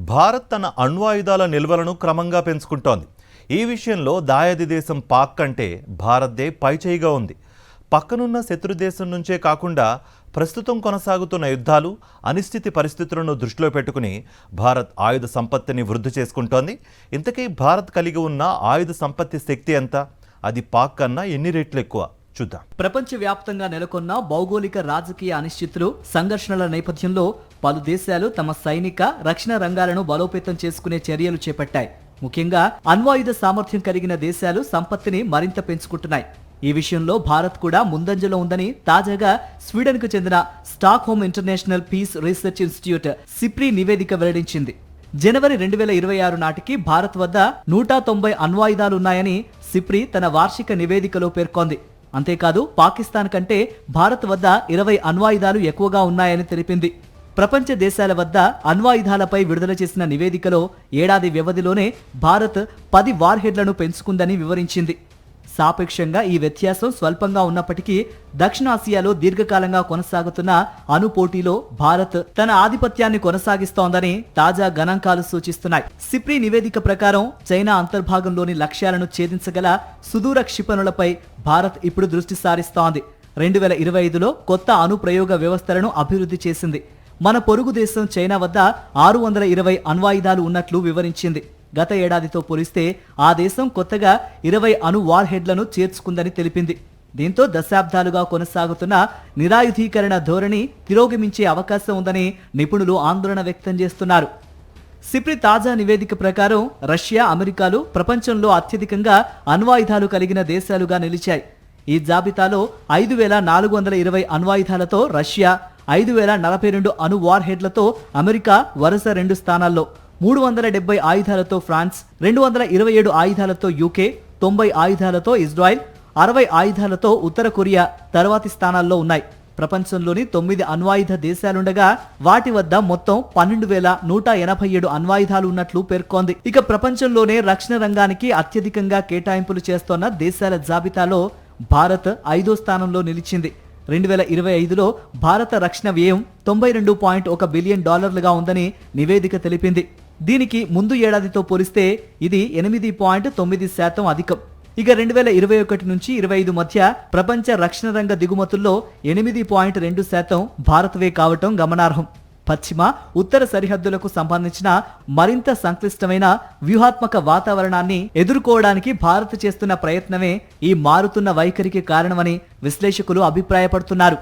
భారత్ తన అణ్వాయుధాల నిల్వలను క్రమంగా పెంచుకుంటోంది. ఈ విషయంలో దాయాది దేశం పాక్ కంటే భారత్దే పైచేయిగా ఉంది. పక్కనున్న శత్రు దేశం నుంచే కాకుండా ప్రస్తుతం కొనసాగుతున్న యుద్ధాలు, అనిశ్చిత పరిస్థితులను దృష్టిలో పెట్టుకుని భారత్ ఆయుధ సంపత్తిని వృద్ధి చేసుకుంటోంది. ఇంతకీ భారత్ కలిగి ఉన్న ఆయుధ సంపత్తి శక్తి ఎంత? అది పాక్ కన్నా ఎన్ని రెట్లు ఎక్కువ? చూద్దాం. ప్రపంచవ్యాప్తంగా నెలకొన్న భౌగోళిక రాజకీయ అనిశ్చితులు, సంఘర్షణల నేపథ్యంలో పలు దేశాలు తమ సైనిక, రక్షణ రంగాలను బలోపేతం చేసుకునే చర్యలు చేపట్టాయి. ముఖ్యంగా అణ్వాయుధ సామర్థ్యం కలిగిన దేశాలు సంపత్తిని మరింత పెంచుకుంటున్నాయి. ఈ విషయంలో భారత్ కూడా ముందంజలో ఉందని తాజాగా స్వీడన్కు చెందిన Stockholm International Peace Research Institute SIPRI నివేదిక వెల్లడించింది. జనవరి 2026 నాటికి భారత్ వద్ద 190 అణ్వాయుధాలున్నాయని సిప్రీ తన వార్షిక నివేదికలో పేర్కొంది. అంతేకాదు పాకిస్తాన్ కంటే భారత్ వద్ద 20 అణ్వాయుధాలు ఎక్కువగా ఉన్నాయని తెలిపింది. ప్రపంచ దేశాల వద్ద అణ్వాయుధాలపై విడుదల చేసిన నివేదికలో ఏడాది వ్యవధిలోనే భారత్ 10 వార్హెడ్లను పెంచుకుందని వివరించింది. సాపేక్షంగా ఈ వ్యత్యాసం స్వల్పంగా ఉన్నప్పటికీ దక్షిణాసియాలో దీర్ఘకాలంగా కొనసాగుతున్న అణు పోటీలో భారత్ తన ఆధిపత్యాన్ని కొనసాగిస్తోందని తాజా గణాంకాలు సూచిస్తున్నాయి. సిప్రీ నివేదిక ప్రకారం చైనా అంతర్భాగంలోని లక్ష్యాలను ఛేదించగల సుదూర క్షిపణులపై భారత్ ఇప్పుడు దృష్టి సారిస్తోంది. 2025లో కొత్త అణు ప్రయోగ వ్యవస్థలను అభివృద్ధి చేసింది. మన పొరుగు దేశం చైనా వద్ద 620 అణ్వాయుధాలు ఉన్నట్లు వివరించింది. గత ఏడాదితో పోలిస్తే ఆ దేశం కొత్తగా 20 అణు వార్ హెడ్లను చేర్చుకుందని తెలిపింది. దీంతో దశాబ్దాలుగా కొనసాగుతున్న నిరాయుధీకరణ ధోరణి తిరోగమించే అవకాశం ఉందని నిపుణులు ఆందోళన వ్యక్తం చేస్తున్నారు. సిప్రీ తాజా నివేదిక ప్రకారం రష్యా, అమెరికాలు ప్రపంచంలో అత్యధికంగా అణ్వాయుధాలు కలిగిన దేశాలుగా నిలిచాయి. ఈ జాబితాలో 5420 అణ్వాయుధాలతో రష్యా, 5042 అణు వార్ హెడ్లతో అమెరికా వరుస 2 స్థానాల్లో, 370 ఆయుధాలతో ఫ్రాన్స్, 227 ఆయుధాలతో యూకే, 90 ఆయుధాలతో ఇజ్రాయెల్, 60 ఆయుధాలతో ఉత్తర కొరియా తర్వాతి స్థానాల్లో ఉన్నాయి. ప్రపంచంలోని 9 అణ్వాయుధ దేశాలుండగా వాటి వద్ద మొత్తం 12,187 అణ్వాయుధాలు ఉన్నట్లు పేర్కొంది. ఇక ప్రపంచంలోనే రక్షణ రంగానికి అత్యధికంగా కేటాయింపులు చేస్తోన్న దేశాల జాబితాలో భారత్ 5వ స్థానంలో నిలిచింది. 2025లో భారత రక్షణ వ్యయం $92.1 బిలియన్ ఉందని నివేదిక తెలిపింది. దీనికి ముందు ఏడాదితో పోలిస్తే ఇది 8.9% అధికం. ఇక 2021 నుంచి 25 మధ్య ప్రపంచ రక్షణ రంగ దిగుమతుల్లో 8.2% భారత్వే కావటం గమనార్హం. పశ్చిమ, ఉత్తర సరిహద్దులకు సంబంధించిన మరింత సంక్లిష్టమైన వ్యూహాత్మక వాతావరణాన్ని ఎదుర్కోవడానికి భారత్ చేస్తున్న ప్రయత్నమే ఈ మారుతున్న వైఖరికి కారణమని విశ్లేషకులు అభిప్రాయపడుతున్నారు.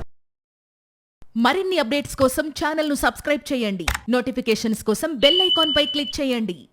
మరిన్ని అప్డేట్స్ కోసం ఛానల్ ను సబ్స్క్రైబ్ చేయండి. నోటిఫికేషన్స్ కోసం బెల్ ఐకాన్ పై క్లిక్ చేయండి.